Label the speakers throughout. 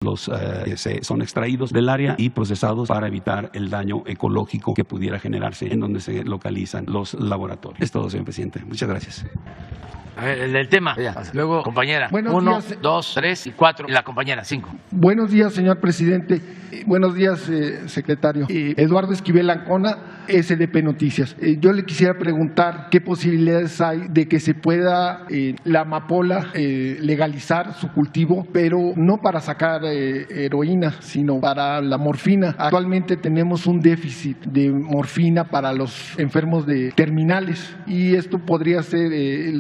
Speaker 1: son extraídos del área y procesados para evitar el daño ecológico que pudiera generarse en donde se localizan los laboratorios. Es todo, señor presidente. Muchas gracias.
Speaker 2: A ver, el tema. Luego, compañera. 1, 2, 3 y 4. Y la compañera, 5.
Speaker 3: Buenos días, señor presidente. Buenos días, secretario. Eduardo Esquivel Ancona, SDP Noticias. Yo le quisiera preguntar qué posibilidades hay de que se pueda la amapola legalizar su cultivo, pero no para sacar heroína, sino para la morfina. Actualmente tenemos un déficit de morfina para los enfermos de terminales y esto podría ser,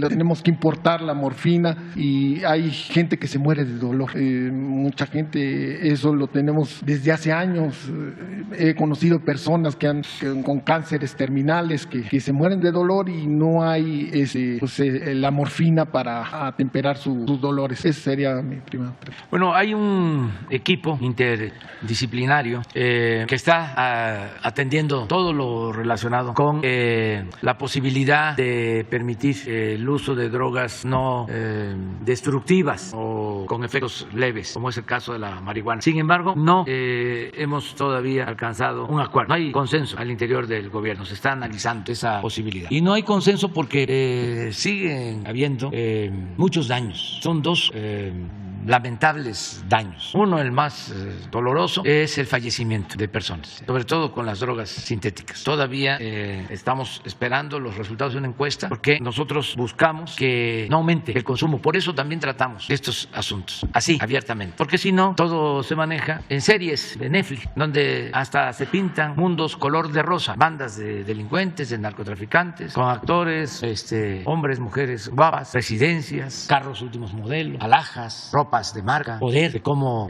Speaker 3: tenemos que importar la morfina y hay gente que se muere de dolor. Mucha gente, eso lo tenemos desde hace años. He conocido personas con cánceres terminales que se mueren de dolor y no hay la morfina para atemperar sus dolores. Esa sería mi primera pregunta.
Speaker 2: Bueno, hay un equipo interdisciplinario que está atendiendo todo lo relacionado con la posibilidad de permitir el uso de drogas no destructivas o con efectos leves, como es el caso de la marihuana. Sin embargo, no hemos todavía alcanzado un acuerdo. No hay consenso al interior del gobierno. Se está analizando esa posibilidad. Y no hay consenso porque siguen habiendo muchos daños. Son dos lamentables daños. Uno, el más doloroso, es el fallecimiento de personas, sobre todo con las drogas sintéticas. Todavía estamos esperando los resultados de una encuesta porque nosotros buscamos que no aumente el consumo. Por eso también tratamos estos asuntos así, abiertamente. Porque si no, todo se maneja en series de Netflix, donde hasta se pintan mundos color de rosa, bandas de delincuentes, de narcotraficantes, con actores, hombres, mujeres guapas, residencias, carros últimos modelos, alhajas, ropas de marca, poder, de cómo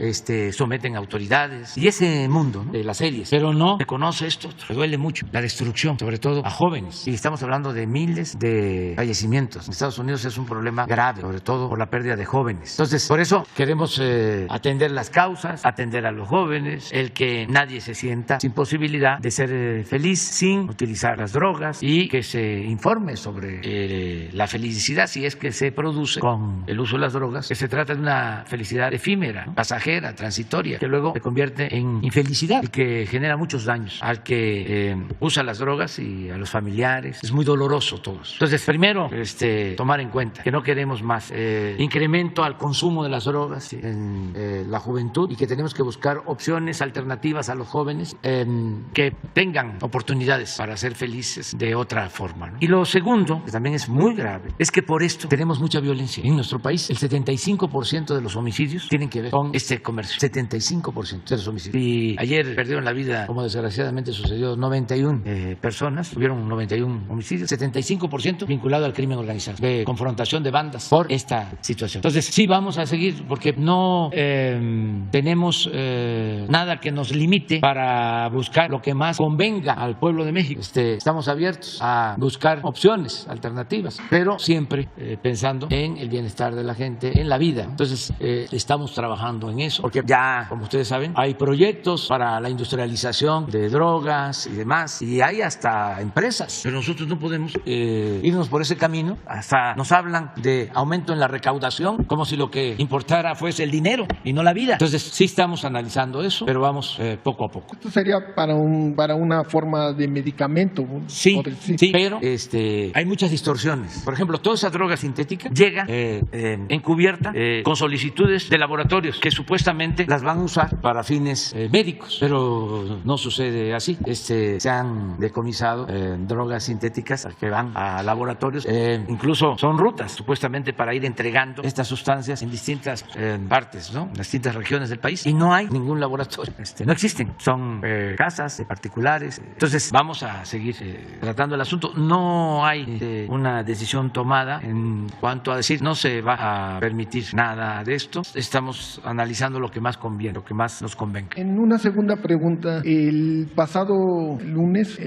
Speaker 2: someten autoridades y ese mundo, ¿no?, de las series. Pero no se conoce esto, me duele mucho, la destrucción, sobre todo a jóvenes. Y estamos hablando de miles de fallecimientos. En Estados Unidos es un problema grave, sobre todo por la pérdida de jóvenes. Entonces, por eso queremos atender las causas, atender a los jóvenes, el que nadie se sienta sin posibilidad de ser feliz sin utilizar las drogas y que se informe sobre la felicidad si es que se produce con el uso de las drogas, que se trata de una felicidad efímera, pasajera, transitoria, que luego se convierte en infelicidad y que genera muchos daños al que usa las drogas y a los familiares. Es muy doloroso todo eso. Entonces, primero, tomar en cuenta que no queremos más incremento al consumo de las drogas en la juventud y que tenemos que buscar opciones alternativas a los jóvenes que tengan oportunidades para ser felices de otra forma, ¿no? Y lo segundo, que también es muy grave, es que por esto tenemos mucha violencia en nuestro país. El 75% de los homicidios tienen que ver con este comercio. 75% de los homicidios. Y ayer perdieron la vida, como desgraciadamente sucedió, 91 personas, tuvieron 91 homicidios, 75% vinculado al crimen organizado, de confrontación de bandas por esta situación. Entonces, sí vamos a seguir porque no tenemos nada que nos limite para buscar lo que más convenga al pueblo de México. Estamos abiertos a buscar opciones alternativas, pero siempre pensando en el bienestar de la gente, en la vida. Entonces, estamos trabajando en eso, porque ya, como ustedes saben, hay proyectos para la industrialización de drogas y demás, y hay hasta empresas, pero nosotros no podemos irnos por ese camino. Hasta nos hablan de aumento en la recaudación, como si lo que importara fuese el dinero y no la vida. Entonces, sí estamos analizando eso, pero vamos poco a poco.
Speaker 3: Esto sería para una forma de medicamento.
Speaker 2: Sí, pero hay muchas distorsiones. Por ejemplo, toda esa droga sintética llega encubierta con solicitudes de laboratorios que supuestamente las van a usar para fines médicos, pero no sucede así. Se han decomisado drogas sintéticas que van a laboratorios, incluso son rutas supuestamente para ir entregando estas sustancias en distintas partes, ¿no?, en distintas regiones del país, y no hay ningún laboratorio, no existen, son casas de particulares. Entonces vamos a seguir tratando el asunto. No hay una decisión tomada en cuanto a decir no se va a permitir nada de esto. Estamos analizando lo que más conviene, lo que más nos convenga.
Speaker 3: En una segunda pregunta, el pasado lunes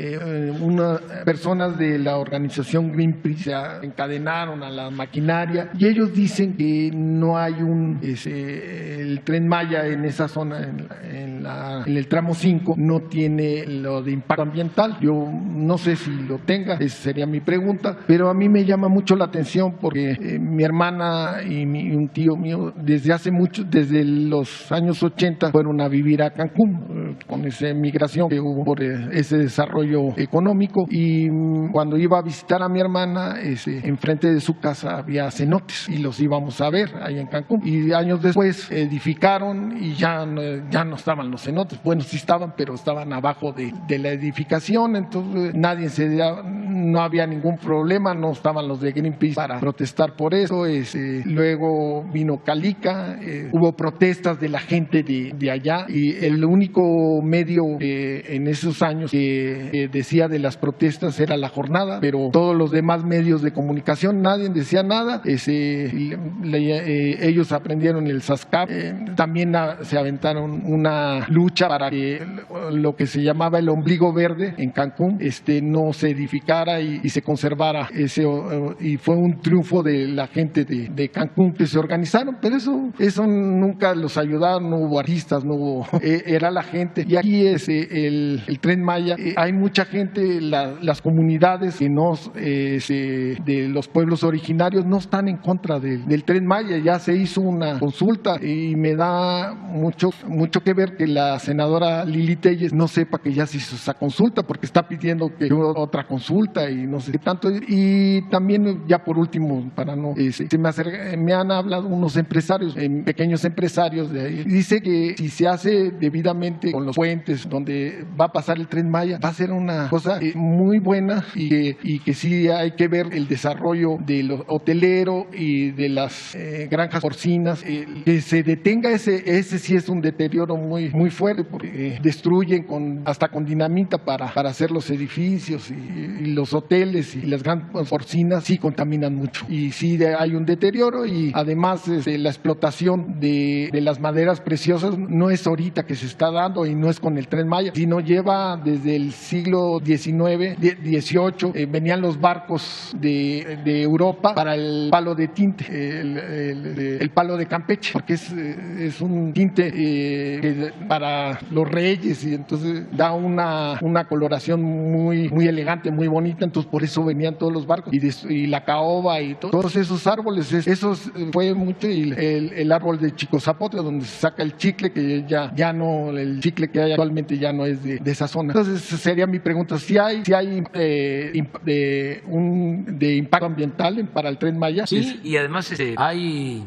Speaker 3: unas personas de la organización Greenpeace se encadenaron a la maquinaria y ellos dicen que no hay el Tren Maya en esa zona, en el tramo 5, no tiene lo de impacto ambiental. Yo no sé si lo tenga, esa sería mi pregunta, pero a mí me llama mucho la atención porque mi hermana y un tío mío desde hace mucho, desde los años 80, fueron a vivir a Cancún con esa migración que hubo por ese desarrollo económico. Y cuando iba a visitar a mi hermana, enfrente de su casa había cenotes y los íbamos a ver ahí en Cancún. Y años después edificaron y ya no estaban los cenotes. Bueno, sí estaban, pero estaban abajo de la edificación, entonces no había ningún problema, no estaban los de Greenpeace para protestar por eso. Luego vino Calica, hubo protestas de la gente de allá, y el único medio en esos años que decía de las protestas era La Jornada, pero todos los demás medios de comunicación nadie decía nada. Ellos aprendieron el SASCAP, también se aventaron una lucha para que lo que se llamaba el ombligo verde en Cancún no se edificara y se conservara. Y fue un triunfo de la gente de Cancún que se organizaron, pero eso nunca los ayudaron, no hubo artistas, no hubo, era la gente. Y aquí el Tren Maya, hay mucha gente, las comunidades que de los pueblos originarios no están en contra del Tren Maya. Ya se hizo una consulta y me da mucho que ver que la senadora Lili Telles no sepa que ya se hizo esa consulta, porque está pidiendo que otra consulta y no sé qué tanto. Y también, ya por último, para no me han hablado unos empresarios, pequeños empresarios de ahí. Dice que si se hace debidamente con los puentes donde va a pasar el Tren Maya, va a ser una cosa muy buena, y que sí hay que ver el desarrollo de los hoteleros y de las granjas porcinas, que se detenga ese sí es un deterioro muy, muy fuerte, porque destruyen hasta con dinamita para hacer los edificios, y los hoteles y las granjas porcinas sí contaminan mucho, y sí hay un deterioro. Y además la explotación de las maderas preciosas no es ahorita que se está dando, y no es con el Tren Maya, sino lleva desde el siglo XIX, XVIII, venían los barcos de Europa para el palo de tinte, el palo de Campeche, porque es un tinte para los reyes, y entonces da una coloración muy, muy elegante, muy bonita. Entonces por eso venían todos los barcos, y la caoba y todos esos árboles. Eso fue mucho, y el árbol de Chico Zapote, donde se saca el chicle, que ya no, el chicle que hay actualmente ya no es de esa zona. Entonces sería mi pregunta, si hay de impacto ambiental para el Tren Maya.
Speaker 2: Sí, y además hay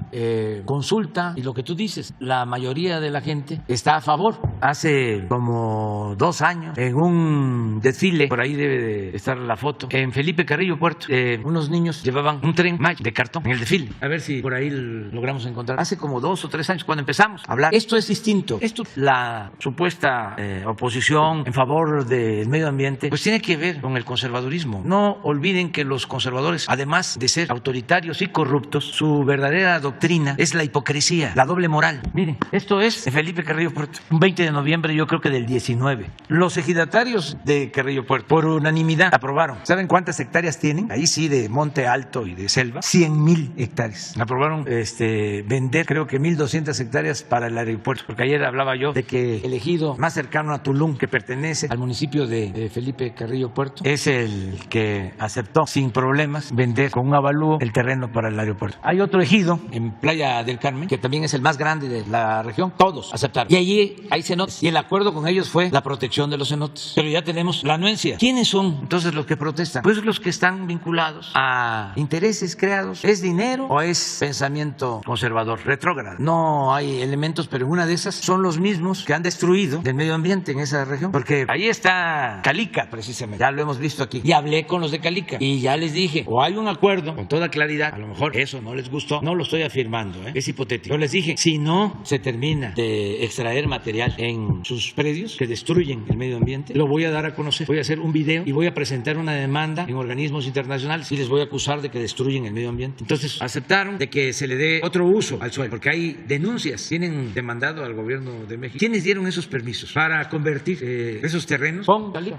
Speaker 2: consulta, y lo que tú dices, la mayoría de la gente está a favor. Hace como 2 años, en un desfile, por ahí debe de estar la foto, en Felipe Carrillo Puerto, unos niños llevaban un Tren Maya de cartón en el desfile. A ver si por ahí logramos encontrar. Hace como 2 o 3 años, cuando empezamos a hablar, esto es distinto. La supuesta oposición en favor del medio ambiente, pues tiene que ver con el conservadurismo. No olviden que los conservadores, además de ser autoritarios y corruptos, su verdadera doctrina es la hipocresía, la doble moral. Miren, esto es de Felipe Carrillo Puerto, un 20 de noviembre, yo creo que del 19. Los ejidatarios de Carrillo Puerto, por unanimidad, aprobaron. ¿Saben cuántas hectáreas tienen? Ahí sí, de monte alto y de selva, 100,000 hectáreas. Aprobaron vender, creo que 1,200 hectáreas para el aeropuerto, porque ayer hablaba yo de que el ejido más cercano a Tulum, que pertenece al municipio de Felipe Carrillo Puerto, es el que aceptó sin problemas vender con un avalúo el terreno para el aeropuerto. Hay otro ejido en Playa del Carmen, que también es el más grande de la región, todos aceptaron. Y allí hay cenotes, y el acuerdo con ellos fue la protección de los cenotes. Pero ya tenemos la anuencia. ¿Quiénes son entonces los que protestan? Pues los que están vinculados a intereses creados. ¿Es dinero o es pensamiento conservador, retrógrado? No hay elementos, pero una de esas son los mismos que han destruido el medio ambiente en esa región, porque ahí está Calica, precisamente, ya lo hemos visto aquí, y hablé con los de Calica y ya les dije, o hay un acuerdo con toda claridad, a lo mejor eso no les gustó, no lo estoy afirmando, es hipotético, yo les dije, si no se termina de extraer material en sus predios que destruyen el medio ambiente, lo voy a dar a conocer, voy a hacer un video y voy a presentar una demanda en organismos internacionales y les voy a acusar de que destruyen el medio ambiente. Entonces aceptaron de que se le dé otro uso al suelo, porque hay denuncias, tienen demandado al gobierno de México. ¿Quiénes dieron esos permisos para convertir esos terrenos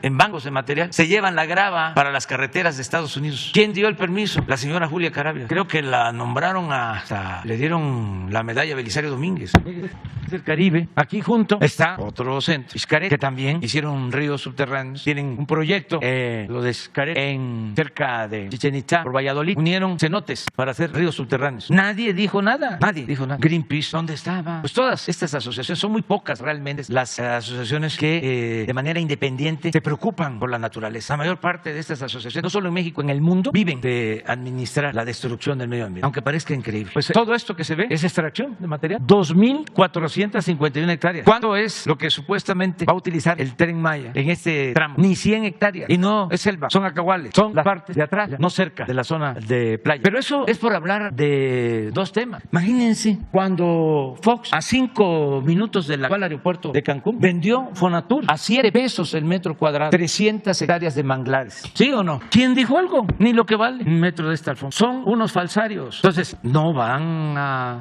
Speaker 2: en bancos de material? Se llevan la grava para las carreteras de Estados Unidos. ¿Quién dio el permiso? La señora Julia Caravia. Creo que la nombraron le dieron la medalla Belisario Domínguez. Es el Caribe. Aquí junto está otro centro, Xcaret, que también hicieron ríos subterráneos. Tienen un proyecto, lo de Xcaret, cerca de Chichén Itzá, por Valladolid. Unieron cenotes para hacer ríos subterráneos. Nadie dijo nada. Greenpeace, ¿dónde estaba? Pues todas estas asociaciones, son muy pocas realmente las asociaciones que de manera independiente se preocupan por la naturaleza. La mayor parte de estas asociaciones, no solo en México, en el mundo, viven de administrar la destrucción del medio ambiente. Aunque parezca increíble. Pues todo esto que se ve es extracción de material. 2.451 hectáreas. ¿Cuánto es lo que supuestamente va a utilizar el Tren Maya en este tramo? Ni 100 hectáreas. Y no es selva, son acahuales, son las partes de atrás, no cerca de la zona de playa. Pero eso es por hablar de dos temas. Imagínense cuando Fox, a 5 minutos del actual aeropuerto de Cancún, vendió Fonatur a 7 pesos el metro cuadrado, 300 hectáreas de manglares. ¿Sí o no? ¿Quién dijo algo? Ni lo que vale un metro de este Alfonso. Son unos falsarios. Entonces, no van a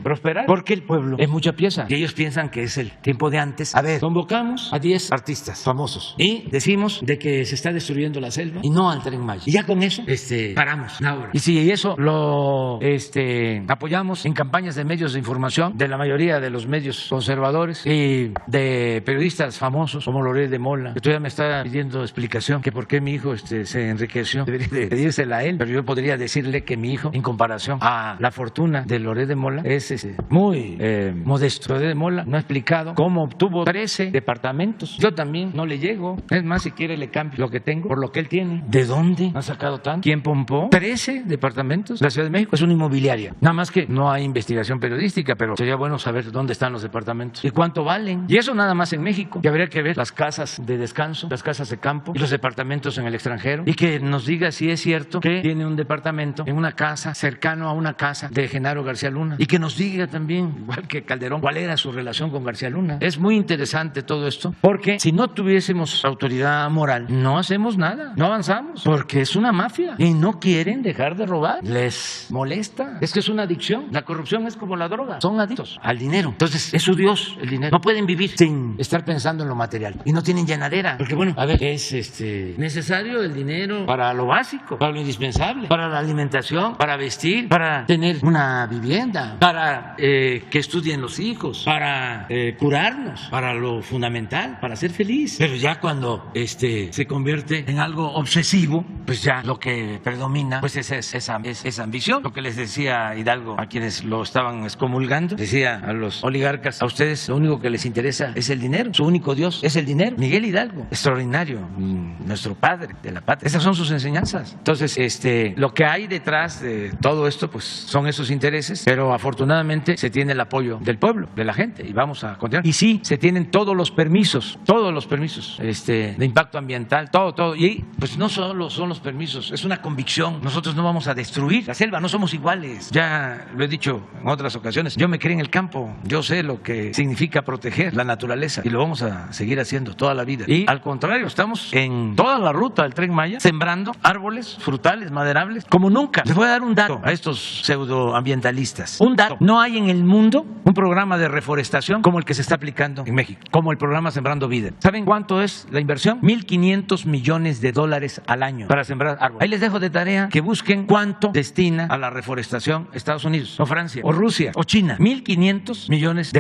Speaker 2: prosperar porque el pueblo es mucha pieza y ellos piensan que es el tiempo de antes. A ver, convocamos a 10 artistas famosos y decimos de que se está destruyendo la selva y no al Tren Maya. Y ya con eso paramos la obra. Y si eso lo apoyamos en campañas de medios de información de la mayoría de los medios conservadores y de periodistas famosos como Loret de Mola, que todavía me está pidiendo explicación que por qué mi hijo se enriqueció. Debería de pedírsela a él, pero yo podría decirle que mi hijo, en comparación a la fortuna de Loret de Mola, es muy modesto. Loret de Mola no ha explicado cómo obtuvo 13 departamentos. Yo también no le llego. Es más, si quiere le cambio lo que tengo por lo que él tiene. ¿De dónde ha sacado tanto? ¿Quién pompó? 13 departamentos. La Ciudad de México es una inmobiliaria. Nada más que no hay investigación periodística, pero sería bueno saber dónde están los departamentos y cuánto valen. Y eso nada más en México. Y habría que ver las casas de descanso, las casas de campo y los departamentos en el extranjero y que nos diga si es cierto que tiene un departamento en una casa cercano a una casa de Genaro García Luna y que nos diga también, igual que Calderón, cuál era su relación con García Luna. Es muy interesante todo esto porque si no tuviésemos autoridad moral no hacemos nada, no avanzamos porque es una mafia y no quieren dejar de robar, les molesta, es que es una adicción. La corrupción es como la droga, son adictos al dinero, entonces es su Dios el dinero, no pueden vivir sin estar pensando en lo material y no tienen llenadera porque bueno, a ver, es necesario el dinero para lo básico, para lo indispensable, para la alimentación, para vestir, para tener una vivienda, para que estudien los hijos, para curarnos, para lo fundamental, para ser feliz. Pero ya cuando se convierte en algo obsesivo, pues ya lo que predomina pues es esa ambición. Lo que les decía Hidalgo a quienes lo estaban excomulgando, decía a los oligarcas, a ustedes lo único que les interesa es el dinero, su único Dios es el dinero. Miguel Hidalgo, extraordinario, nuestro padre de la patria. Esas son sus enseñanzas. Entonces, lo que hay detrás de todo esto, pues son esos intereses, pero afortunadamente se tiene el apoyo del pueblo, de la gente, y vamos a continuar. Y sí, se tienen todos los permisos de impacto ambiental, todo. Y pues no solo son los permisos, es una convicción. Nosotros no vamos a destruir la selva, no somos iguales. Ya lo he dicho en otras ocasiones, yo me crié en el campo, yo sé lo que significa proteger la naturaleza y lo vamos a seguir haciendo toda la vida. Y al contrario, estamos en toda la ruta del Tren Maya sembrando árboles frutales, maderables, como nunca. Les voy a dar un dato a estos pseudoambientalistas. Un dato. No hay en el mundo un programa de reforestación como el que se está aplicando en México, como el programa Sembrando Vida. ¿Saben cuánto es la inversión? $1,500 millones al año para sembrar árboles. Ahí les dejo de tarea que busquen cuánto destina a la reforestación Estados Unidos, o Francia, o Rusia, o China. $1,500 millones.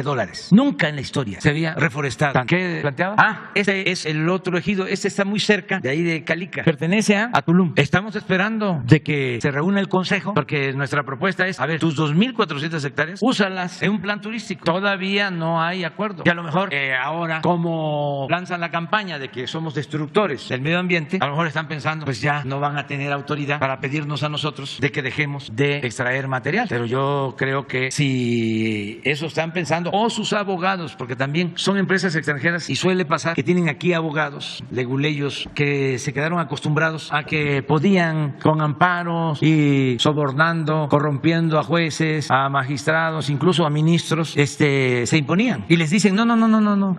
Speaker 2: Nunca en la historia se había reforestado. ¿Qué planteaba? Este es el otro ejido. Este está muy cerca de ahí de Calica. Pertenece a Tulum. Estamos esperando de que se reúna el consejo porque nuestra propuesta es, a ver, tus 2.400 hectáreas, úsalas en un plan turístico. Todavía no hay acuerdo. Y a lo mejor ahora, como lanzan la campaña de que somos destructores del medio ambiente, a lo mejor están pensando, pues ya no van a tener autoridad para pedirnos a nosotros de que dejemos de extraer material. Pero yo creo que si eso están pensando, o sus abogados, porque también son empresas extranjeras y suele pasar que tienen aquí abogados leguleyos que se quedaron acostumbrados a que podían con amparos y sobornando, corrompiendo a jueces, a magistrados, incluso a ministros, se imponían y les dicen no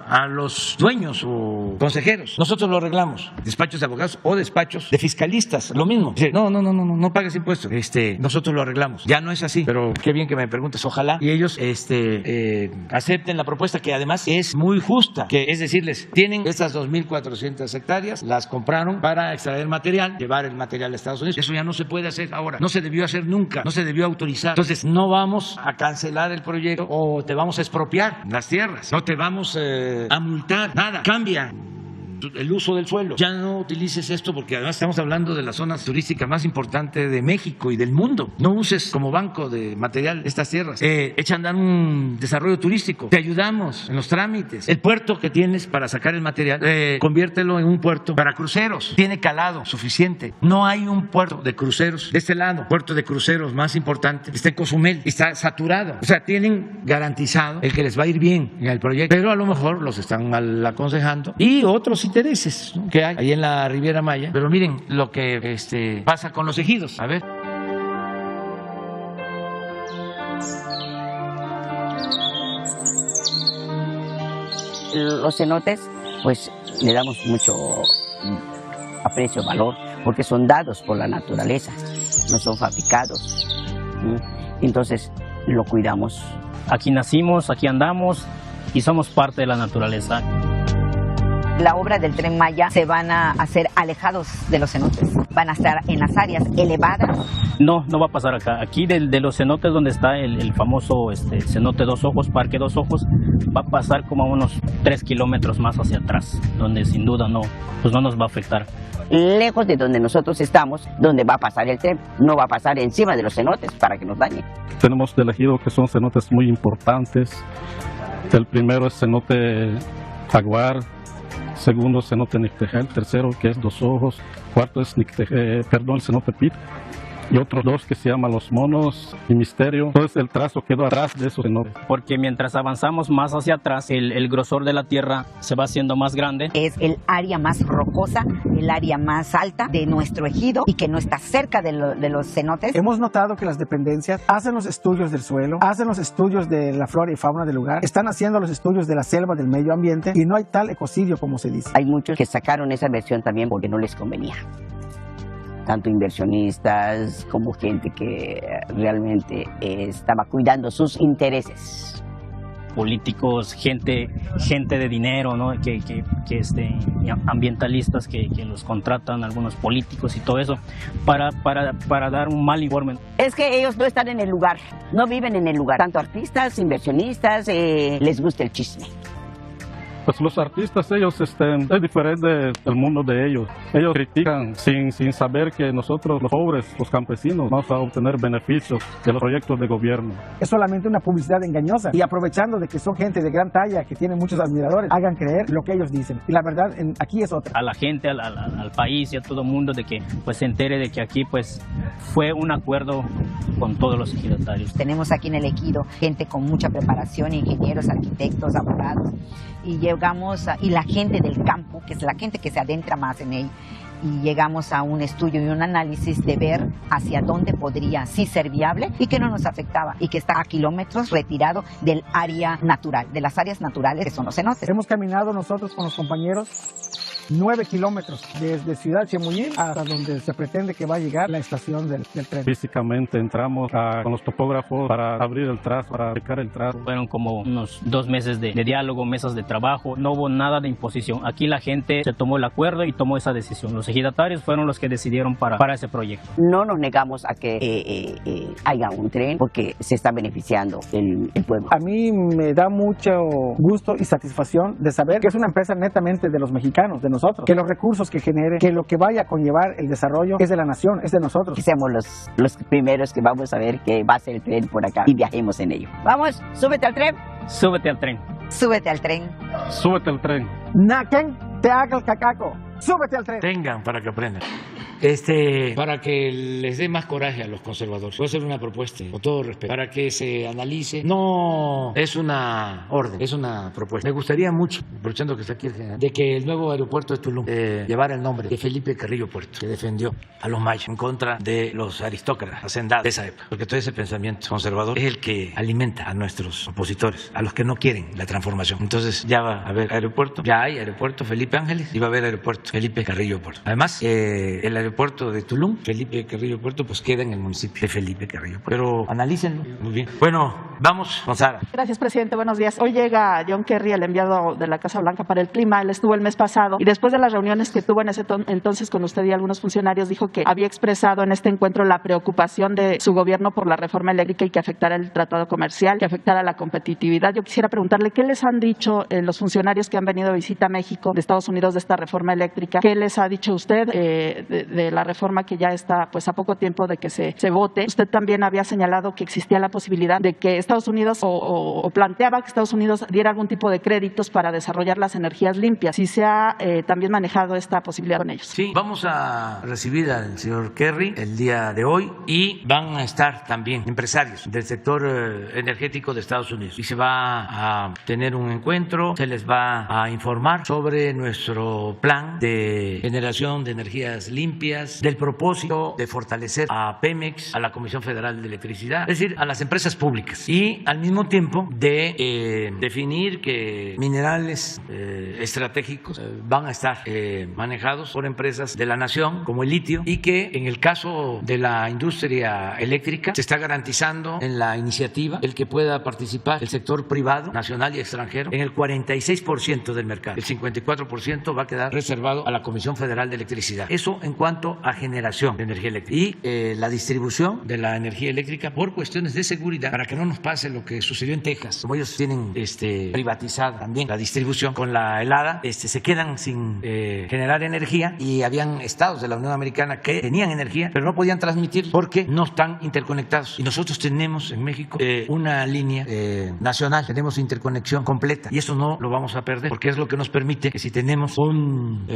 Speaker 2: a los dueños o consejeros, nosotros lo arreglamos. Despachos de abogados o despachos de fiscalistas, lo mismo. No pagues impuestos, nosotros lo arreglamos. Ya no es así, pero qué bien que me preguntes. Ojalá y ellos acepten la propuesta, que además es muy justa, que es decirles, tienen estas 2.400 hectáreas, las compraron para extraer material, llevar el material a Estados Unidos. Eso ya no se puede hacer ahora, no se debió hacer nunca, no se debió autorizar. Entonces no vamos a cancelar el proyecto o te vamos a expropiar las tierras. no te vamos a multar, nada, cambia el uso del suelo. Ya no utilices esto porque además estamos hablando de la zona turística más importante de México y del mundo. No uses como banco de material estas tierras. Echa a andar un desarrollo turístico. Te ayudamos en los trámites. El puerto que tienes para sacar el material, conviértelo en un puerto para cruceros. Tiene calado suficiente. No hay un puerto de cruceros de este lado. Puerto de cruceros más importante está en Cozumel. Está saturado. O sea, tienen garantizado el que les va a ir bien en el proyecto. Pero a lo mejor los están mal aconsejando. Y otros intereses, ¿no?, que hay ahí en la Riviera Maya. Pero miren lo que pasa con los ejidos. A ver.
Speaker 4: Los cenotes, pues le damos mucho aprecio, valor, porque son dados por la naturaleza, no son fabricados. Entonces lo cuidamos.
Speaker 5: Aquí nacimos, aquí andamos y somos parte de la naturaleza.
Speaker 6: La obra del Tren Maya se van a hacer alejados de los cenotes, van a estar en las áreas elevadas.
Speaker 5: No va a pasar acá. Aquí de los cenotes donde está el famoso cenote Dos Ojos, Parque Dos Ojos, va a pasar como a unos 3 kilómetros más hacia atrás, donde sin duda no nos va a afectar.
Speaker 4: Lejos de donde nosotros estamos, donde va a pasar el tren, no va a pasar encima de los cenotes para que nos dañe.
Speaker 7: Tenemos del ejido que son cenotes muy importantes. El primero es cenote Jaguar, segundo cenote Nictegel, tercero que es Dos Ojos, cuarto es cenote Pit, y otros dos que se llaman Los Monos y Misterio. Entonces el trazo quedó atrás de esos cenotes.
Speaker 5: Porque mientras avanzamos más hacia atrás, el grosor de la tierra se va haciendo más grande.
Speaker 6: Es el área más rocosa, el área más alta de nuestro ejido y que no está cerca de los cenotes.
Speaker 8: Hemos notado que las dependencias hacen los estudios del suelo, hacen los estudios de la flora y fauna del lugar, están haciendo los estudios de la selva, del medio ambiente, y no hay tal ecocidio como se dice.
Speaker 4: Hay muchos que sacaron esa versión también porque no les convenía. Tanto inversionistas como gente que realmente estaba cuidando sus intereses.
Speaker 5: Políticos, gente de dinero, ¿no? Ambientalistas que los contratan, algunos políticos y todo eso, para dar un mal informe.
Speaker 4: Es que ellos no están en el lugar, no viven en el lugar. Tanto artistas, inversionistas, les gusta el chisme.
Speaker 7: Pues los artistas, ellos es diferente del mundo de ellos. Ellos critican sin saber que nosotros, los pobres, los campesinos, vamos a obtener beneficios de los proyectos de gobierno.
Speaker 8: Es solamente una publicidad engañosa, y aprovechando de que son gente de gran talla, que tienen muchos admiradores, hagan creer lo que ellos dicen. Y la verdad aquí es otra.
Speaker 5: A la gente, al país y a todo el mundo de que pues se entere de que aquí pues fue un acuerdo con todos los ejidatarios.
Speaker 6: Tenemos aquí en el ejido gente con mucha preparación, ingenieros, arquitectos, abogados, y y la gente del campo, que es la gente que se adentra más en él, y llegamos a un estudio y un análisis de ver hacia dónde podría sí ser viable y que no nos afectaba, y que está a kilómetros retirado del área natural, de las áreas naturales que son los cenotes.
Speaker 8: Hemos caminado nosotros con los compañeros 9 kilómetros desde Ciudad Chemuñil hasta donde se pretende que va a llegar la estación del tren.
Speaker 7: Físicamente entramos con los topógrafos para abrir el trazo, para aplicar el trazo.
Speaker 5: Fueron como unos 2 meses de diálogo, mesas de trabajo, no hubo nada de imposición. Aquí la gente se tomó el acuerdo y tomó esa decisión. Los ejidatarios fueron los que decidieron para ese proyecto.
Speaker 4: No nos negamos a que haya un tren porque se está beneficiando el pueblo.
Speaker 8: A mí me da mucho gusto y satisfacción de saber que es una empresa netamente de los mexicanos, de nosotros, que los recursos que genere, que lo que vaya a conllevar el desarrollo es de la nación, es de nosotros.
Speaker 4: Que seamos los primeros que vamos a ver que va a ser el tren por acá y viajemos en ello. Vamos, súbete al tren.
Speaker 5: Súbete al tren.
Speaker 6: Súbete al tren.
Speaker 7: Súbete al tren.
Speaker 8: Naquen te haga el cacaco. Súbete al tren.
Speaker 2: Tengan para que aprendan. Para que les dé más coraje a los conservadores. Voy a hacer una propuesta, con todo respeto, para que se analice. No es una orden, es una propuesta. Me gustaría mucho, aprovechando que está aquí el general, de que el nuevo aeropuerto de Tulum llevara el nombre de Felipe Carrillo Puerto, que defendió a los mayas en contra de los aristócratas hacendados de esa época. Porque todo ese pensamiento conservador es el que alimenta a nuestros opositores, a los que no quieren la transformación. Entonces ya va a haber aeropuerto, ya hay aeropuerto Felipe Ángeles y va a haber aeropuerto Felipe Carrillo Puerto. Además, el aeropuerto aeropuerto de Tulum, Felipe Carrillo Puerto, pues queda en el municipio de Felipe Carrillo Puerto. Pero analícenlo. Muy bien. Bueno, vamos con Sara.
Speaker 9: Gracias, presidente. Buenos días. Hoy llega John Kerry, el enviado de la Casa Blanca para el clima. Él estuvo el mes pasado y después de las reuniones que tuvo en ese entonces con usted y algunos funcionarios, dijo que había expresado en este encuentro la preocupación de su gobierno por la reforma eléctrica y que afectara el tratado comercial, que afectara la competitividad. Yo quisiera preguntarle qué les han dicho los funcionarios que han venido a visita a México de Estados Unidos de esta reforma eléctrica. ¿Qué les ha dicho usted de la reforma que ya está pues a poco tiempo de que se vote? Usted también había señalado que existía la posibilidad de que Estados Unidos o planteaba que Estados Unidos diera algún tipo de créditos para desarrollar las energías limpias. ¿Si se ha también manejado esta posibilidad con ellos?
Speaker 2: Sí, vamos a recibir al señor Kerry el día de hoy y van a estar también empresarios del sector energético de Estados Unidos. Y se va a tener un encuentro, se les va a informar sobre nuestro plan de generación de energías limpias, del propósito de fortalecer a Pemex, a la Comisión Federal de Electricidad, es decir, a las empresas públicas, y al mismo tiempo de definir que minerales estratégicos van a estar manejados por empresas de la nación, como el litio, y que en el caso de la industria eléctrica se está garantizando en la iniciativa el que pueda participar el sector privado, nacional y extranjero, en el 46% del mercado. El 54% va a quedar reservado a la Comisión Federal de Electricidad. Eso en cuanto a generación de energía eléctrica. Y la distribución de la energía eléctrica por cuestiones de seguridad, para que no nos pase lo que sucedió en Texas. Como ellos tienen privatizada también la distribución con la helada, se quedan sin generar energía, y habían estados de la Unión Americana que tenían energía, pero no podían transmitir porque no están interconectados. Y nosotros tenemos en México una línea nacional, tenemos interconexión completa, y eso no lo vamos a perder, porque es lo que nos permite que si tenemos un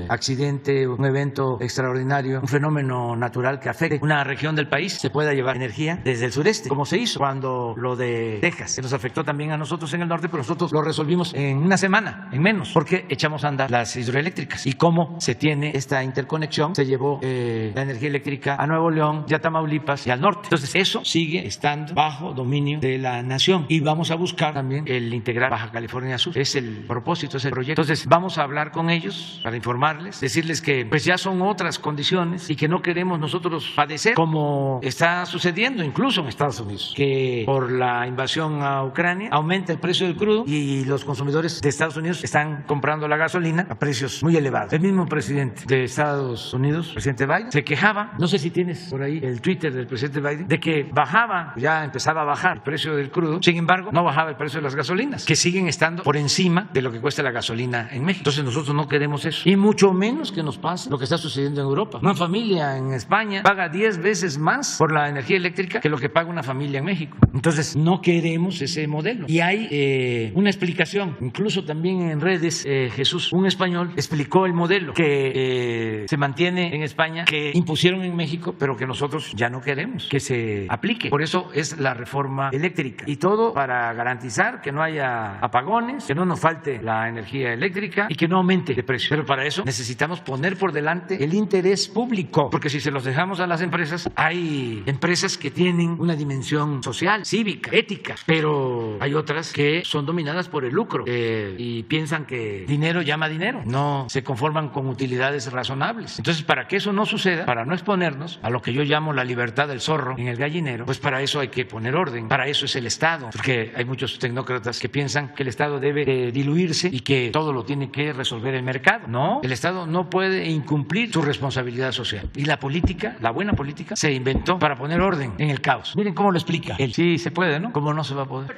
Speaker 2: accidente, un evento extraordinario, un fenómeno natural que afecte una región del país, se pueda llevar energía desde el sureste, como se hizo cuando lo de Texas, que nos afectó también a nosotros en el norte, pero nosotros lo resolvimos en una semana, en menos, porque echamos a andar las hidroeléctricas. Y como se tiene esta interconexión, se llevó la energía eléctrica a Nuevo León, y a Tamaulipas y al norte. Entonces eso sigue estando bajo dominio de la nación, y vamos a buscar también el integrar Baja California Sur. Es el propósito, es el proyecto. Entonces vamos a hablar con ellos para informarles, decirles que pues ya son otras condiciones y que no queremos nosotros padecer como está sucediendo incluso en Estados Unidos, que por la invasión a Ucrania aumenta el precio del crudo y los consumidores de Estados Unidos están comprando la gasolina a precios muy elevados. El mismo presidente de Estados Unidos, presidente Biden, se quejaba, no sé si tienes por ahí el Twitter del presidente Biden, de que bajaba, ya empezaba a bajar el precio del crudo, sin embargo no bajaba el precio de las gasolinas, que siguen estando por encima de lo que cuesta la gasolina en México. Entonces nosotros no queremos eso, y mucho menos que nos pase lo que está sucediendo en Europa. Una familia en España paga 10 veces más por la energía eléctrica que lo que paga una familia en México. Entonces no queremos ese modelo, y hay una explicación, incluso también en redes. Jesús, un español, explicó el modelo que se mantiene en España, que impusieron en México, pero que nosotros ya no queremos que se aplique. Por eso es la reforma eléctrica, y todo para garantizar que no haya apagones, que no nos falte la energía eléctrica y que no aumente de precio. Pero para eso necesitamos poner por delante el interés público, porque si se los dejamos a las empresas, hay empresas que tienen una dimensión social, cívica, ética, pero hay otras que son dominadas por el lucro y piensan que dinero llama dinero, no se conforman con utilidades razonables. Entonces, para que eso no suceda, para no exponernos a lo que yo llamo la libertad del zorro en el gallinero, pues para eso hay que poner orden, para eso es el Estado, porque hay muchos tecnócratas que piensan que el Estado debe diluirse y que todo lo tiene que resolver el mercado. No, el Estado no puede incumplir su responsabilidad social, y la política, la buena política, se inventó para poner orden en el caos. Miren cómo lo explica él. Sí se puede, ¿no? ¿Cómo no se va a poder?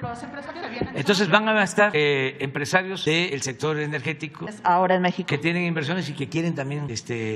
Speaker 2: Entonces van a estar empresarios del sector energético
Speaker 9: ahora en México,
Speaker 2: que tienen inversiones y que quieren también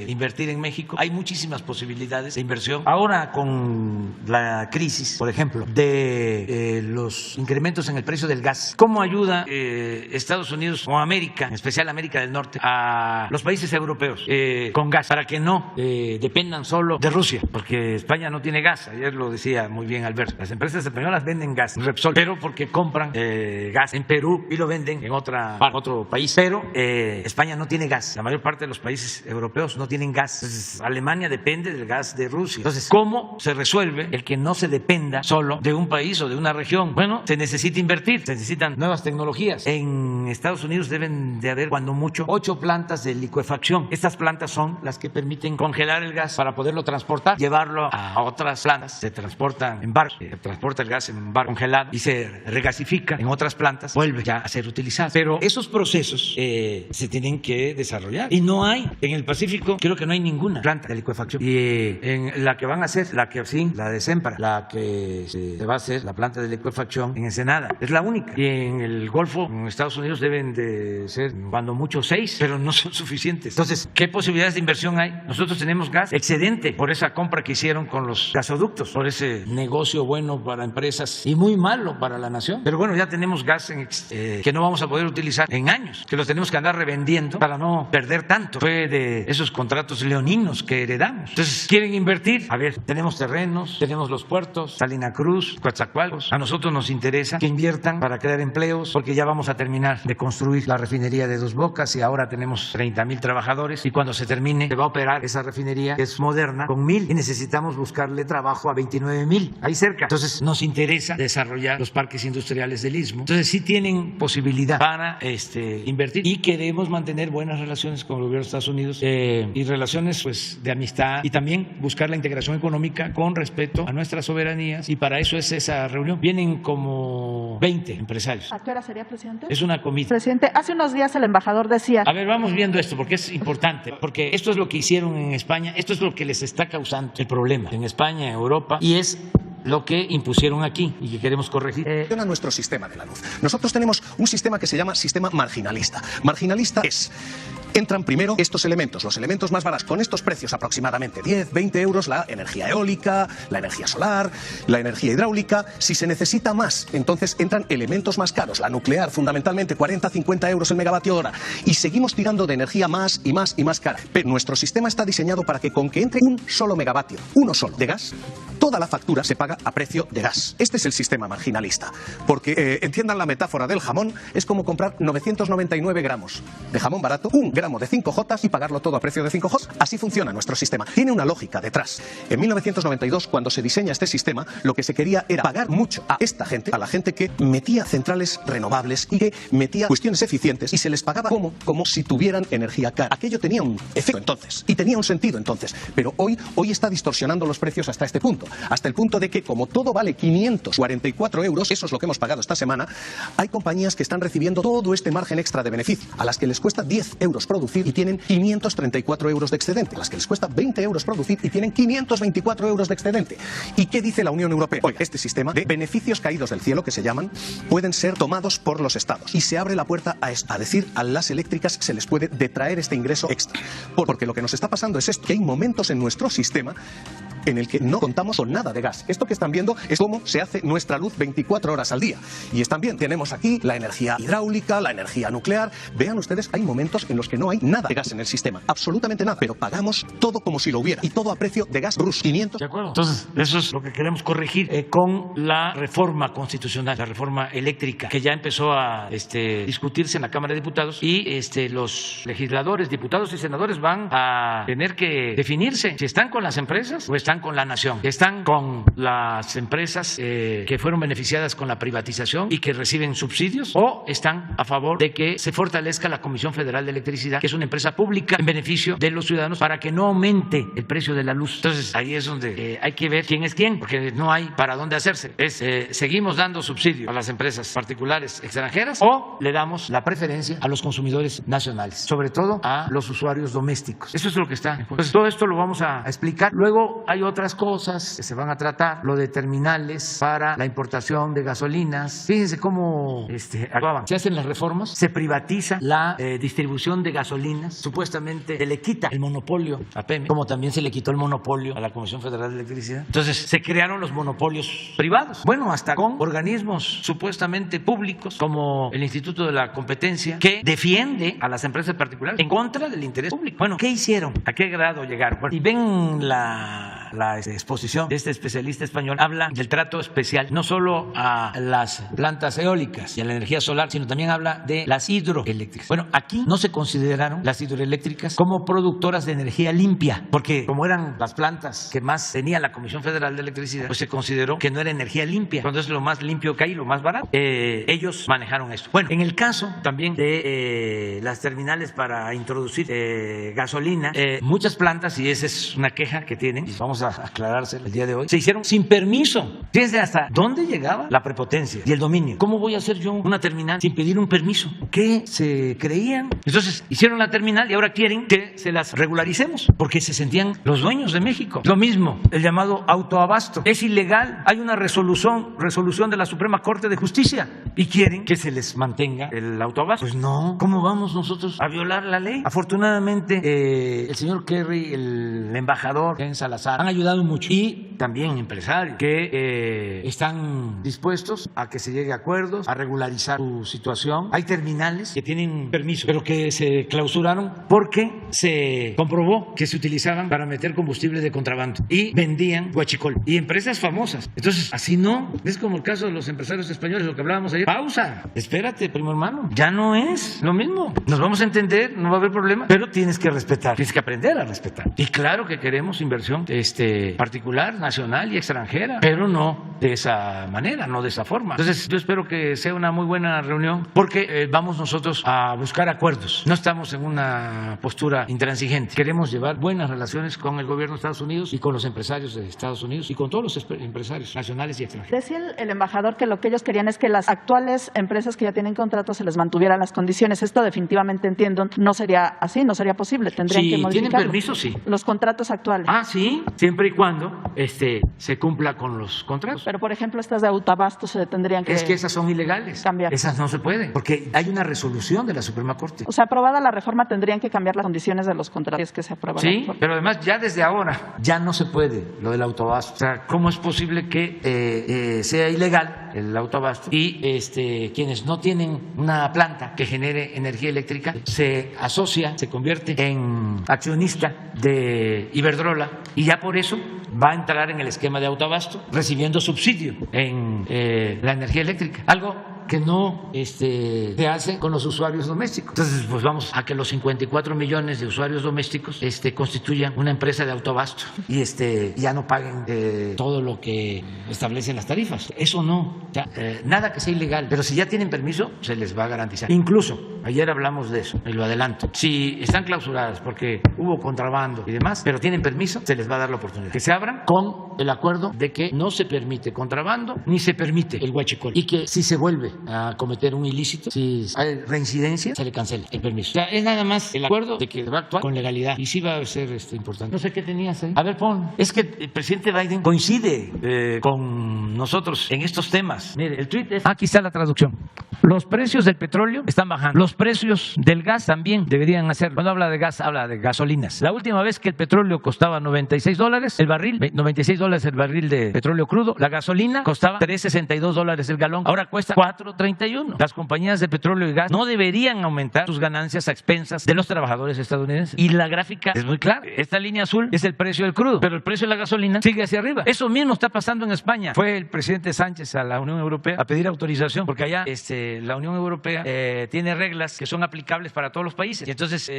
Speaker 2: invertir en México. Hay muchísimas posibilidades de inversión. Ahora con la crisis, por ejemplo, de los incrementos en el precio del gas, ¿cómo ayuda Estados Unidos o América, en especial América del Norte, a los países europeos con gas, para que no dependan solo de Rusia? Porque España no tiene gas. Ayer lo decía muy bien Alberto. Las empresas españolas venden gas, Repsol, pero porque compran gas en Perú y lo venden en otro país. Pero España no tiene gas. La mayor parte de los países europeos no tienen gas. Entonces, Alemania depende del gas de Rusia. Entonces, ¿cómo se resuelve el que no se dependa solo de un país o de una región? Bueno, se necesita invertir, se necesitan nuevas tecnologías. En Estados Unidos deben de haber, cuando mucho, 8 plantas de licuefacción. Estas plantas son las que permiten permiten congelar el gas para poderlo transportar, llevarlo a otras plantas, se transportan en barco, se transporta el gas en barco congelado y se regasifica en otras plantas, vuelve ya a ser utilizado. Pero esos procesos se tienen que desarrollar y no hay en el Pacífico, creo que no hay ninguna planta de licuefacción. Y en la que van a hacer, la de Sempra, la que se va a hacer, la planta de licuefacción en Ensenada, es la única. Y en el Golfo, en Estados Unidos, deben de ser cuando mucho 6, pero no son suficientes. Entonces, ¿qué posibilidades de inversión hay? Nosotros tenemos gas excedente por esa compra que hicieron con los gasoductos, por ese negocio bueno para empresas y muy malo para la nación. Pero bueno, ya tenemos gas que no vamos a poder utilizar en años, que los tenemos que andar revendiendo para no perder tanto. Fue de esos contratos leoninos que heredamos. Entonces, ¿quieren invertir? A ver, tenemos terrenos, tenemos los puertos, Salina Cruz, Coatzacoalcos. A nosotros nos interesa que inviertan para crear empleos, porque ya vamos a terminar de construir la refinería de Dos Bocas y ahora tenemos 30,000 trabajadores y cuando se termine se va a operar esa refinería que es moderna con 1,000 y necesitamos buscarle trabajo a 29,000 ahí cerca. Entonces nos interesa desarrollar los parques industriales del Istmo. Entonces sí tienen posibilidad para invertir y queremos mantener buenas relaciones con el gobierno de Estados Unidos y relaciones pues de amistad y también buscar la integración económica con respeto a nuestras soberanías y para eso es esa reunión. Vienen como 20 empresarios.
Speaker 9: ¿A qué hora sería, presidente?
Speaker 2: Es una comida.
Speaker 9: Presidente, hace unos días el embajador decía...
Speaker 2: A ver, vamos viendo esto porque es importante, porque esto es lo que hicieron en España, esto es lo que les está causando el problema en España, en Europa, y es lo que impusieron aquí y que queremos corregir.
Speaker 10: Nuestro sistema de la luz. Nosotros tenemos un sistema que se llama sistema marginalista. Marginalista es... Entran primero estos elementos, los elementos más baratos, con estos precios aproximadamente 10, 20 euros, la energía eólica, la energía solar, la energía hidráulica. Si se necesita más, entonces entran elementos más caros, la nuclear fundamentalmente 40, 50 euros el megavatio hora. Y seguimos tirando de energía más y más y más cara. Pero nuestro sistema está diseñado para que con que entre un solo megavatio, uno solo de gas, toda la factura se paga a precio de gas. Este es el sistema marginalista. Porque, entiendan la metáfora del jamón, es como comprar 999 gramos de jamón barato, un gramo de 5J y pagarlo todo a precio de 5J. Así funciona nuestro sistema. Tiene una lógica detrás. En 1992, cuando se diseña este sistema, lo que se quería era pagar mucho a esta gente, a la gente que metía centrales renovables y que metía cuestiones eficientes y se les pagaba como si tuvieran energía cara. Aquello tenía un efecto entonces y tenía un sentido entonces. Pero hoy está distorsionando los precios hasta este punto. Hasta el punto de que como todo vale 544 euros, eso es lo que hemos pagado esta semana, hay compañías que están recibiendo todo este margen extra de beneficio, a las que les cuesta 10 euros producir y tienen 534 euros de excedente, a las que les cuesta 20 euros producir y tienen 524 euros de excedente. ¿Y qué dice la Unión Europea? Oiga, este sistema de beneficios caídos del cielo, que se llaman, pueden ser tomados por los estados. Y se abre la puerta a decir a las eléctricas se les puede detraer este ingreso extra. Porque lo que nos está pasando es esto, que hay momentos en nuestro sistema en el que no contamos con nada de gas. Esto que están viendo es cómo se hace nuestra luz 24 horas al día. Y están bien, tenemos aquí la energía hidráulica, la energía nuclear. Vean ustedes, hay momentos en los que no hay nada de gas en el sistema, absolutamente nada, pero pagamos todo como si lo hubiera y todo a precio de gas ruso, 500.
Speaker 2: De acuerdo. Entonces, eso es lo que queremos corregir con la reforma constitucional, la reforma eléctrica, que ya empezó a discutirse en la Cámara de Diputados y los legisladores, diputados y senadores van a tener que definirse si están con las empresas o están con la nación, están con las empresas que fueron beneficiadas con la privatización y que reciben subsidios o están a favor de que se fortalezca la Comisión Federal de Electricidad, que es una empresa pública en beneficio de los ciudadanos para que no aumente el precio de la luz. Entonces ahí es donde hay que ver quién es quién, porque no hay para dónde hacerse. Seguimos dando subsidio a las empresas particulares extranjeras o le damos la preferencia a los consumidores nacionales, sobre todo a los usuarios domésticos. Eso es lo que está. Entonces todo esto lo vamos a explicar. Luego hay otras cosas que se van a tratar, lo de terminales para la importación de gasolinas. Fíjense cómo actuaban. Se hacen las reformas, se privatiza la distribución de gasolinas, supuestamente se le quita el monopolio a Pemex, como también se le quitó el monopolio a la Comisión Federal de Electricidad. Entonces se crearon los monopolios privados, bueno, hasta con organismos supuestamente públicos como el Instituto de la Competencia, que defiende a las empresas particulares en contra del interés público. Bueno, ¿qué hicieron? ¿A qué grado llegaron? Bueno, y ven la la exposición de este especialista español, habla del trato especial no solo a las plantas eólicas y a la energía solar, sino también habla de las hidroeléctricas. Bueno, aquí no se consideraron las hidroeléctricas como productoras de energía limpia, porque como eran las plantas que más tenía la Comisión Federal de Electricidad, pues se consideró que no era energía limpia, cuando es lo más limpio que hay, lo más barato. Ellos manejaron esto. Bueno, en el caso también de las terminales para introducir gasolina, muchas plantas, y esa es una queja que tienen, y vamos a aclarársela el día de hoy, se hicieron sin permiso. Fíjense hasta dónde llegaba la prepotencia y el dominio. ¿Cómo voy a hacer yo una terminal sin pedir un permiso? ¿Qué se creían? Entonces hicieron la terminal y ahora quieren que se las regularicemos porque se sentían los dueños de México. Lo mismo, el llamado autoabasto. Es ilegal. Hay una resolución de la Suprema Corte de Justicia y quieren que se les mantenga el autoabasto. Pues no. ¿Cómo vamos nosotros a violar la ley? Afortunadamente, el señor Kerry, el embajador en Salazar, han ayudado mucho, y también empresarios que están dispuestos a que se llegue a acuerdos, a regularizar su situación. Hay terminales que tienen permiso, pero que se clausuraron porque se comprobó que se utilizaban para meter combustible de contrabando y vendían huachicol, y empresas famosas. Entonces, así no. Es como el caso de los empresarios españoles, lo que hablábamos ayer. Pausa, espérate, primo hermano, ya no es lo mismo. Nos vamos a entender, no va a haber problema, pero tienes que respetar, tienes que aprender a respetar. Y claro que queremos inversión particular, nacional y extranjera, pero no de esa manera, no de esa forma. Entonces, yo espero que sea una muy buena reunión, porque vamos nosotros a buscar acuerdos. No estamos en una postura intransigente. Queremos llevar buenas relaciones con el gobierno de Estados Unidos y con los empresarios de Estados Unidos y con todos los empresarios nacionales y extranjeros.
Speaker 9: Decía el embajador que lo que ellos querían es que las actuales empresas que ya tienen contratos se les mantuvieran las condiciones. Esto definitivamente, entiendo, no sería así, no sería posible. Tendrían que modificarlo.
Speaker 2: Si tienen permiso, sí.
Speaker 9: Los contratos actuales.
Speaker 2: Ah, sí, siempre y cuando se cumpla con los contratos.
Speaker 9: Pero, por ejemplo, estas de autoabasto se tendrían que...
Speaker 2: Es que esas son ilegales.
Speaker 9: Cambiar.
Speaker 2: Esas no se pueden, porque hay una resolución de la Suprema Corte.
Speaker 9: O sea, aprobada la reforma, tendrían que cambiar las condiciones de los contratos que se aprueban.
Speaker 2: Sí, pero además ya desde ahora ya no se puede lo del autoabasto. O sea, ¿cómo es posible que sea ilegal el autoabasto y quienes no tienen una planta que genere energía eléctrica se asocia, se convierte en accionista de Iberdrola y ya por eso va a entrar en el esquema de autoabasto recibiendo subsidio en la energía eléctrica? Algo que no se hace con los usuarios domésticos. Entonces, pues vamos a que los 54 millones de usuarios domésticos constituyan una empresa de autoabasto y ya no paguen todo lo que establecen las tarifas. Eso no. O sea, nada que sea ilegal, pero si ya tienen permiso, se les va a garantizar. Incluso, ayer hablamos de eso, y lo adelanto. Si están clausuradas porque hubo contrabando y demás, pero tienen permiso, se les va a dar la oportunidad. Que se abran con el acuerdo de que no se permite contrabando ni se permite el huachicol, y que si se vuelve a cometer un ilícito, si hay reincidencia, se le cancela el permiso. O sea, es nada más el acuerdo de que va a actuar con legalidad, y sí va a ser importante. No sé qué tenías ahí. A ver, pon. Es que el presidente Biden coincide con nosotros en estos temas. Mire, el tweet es... Aquí está la traducción. Los precios del petróleo están bajando. Los precios del gas también deberían hacerlo. Cuando habla de gas, habla de gasolinas. La última vez que el petróleo costaba $96 el barril, $96 el barril de petróleo crudo, la gasolina costaba $3.62 el galón. Ahora cuesta $4.31. Las compañías de petróleo y gas no deberían aumentar sus ganancias a expensas de los trabajadores estadounidenses. Y la gráfica es muy clara. Esta línea azul es el precio del crudo, pero el precio de la gasolina sigue hacia arriba. Eso mismo está pasando en España. Fue el presidente Sánchez a la Unión Europea a pedir autorización, porque allá la Unión Europea tiene reglas que son aplicables para todos los países. Y entonces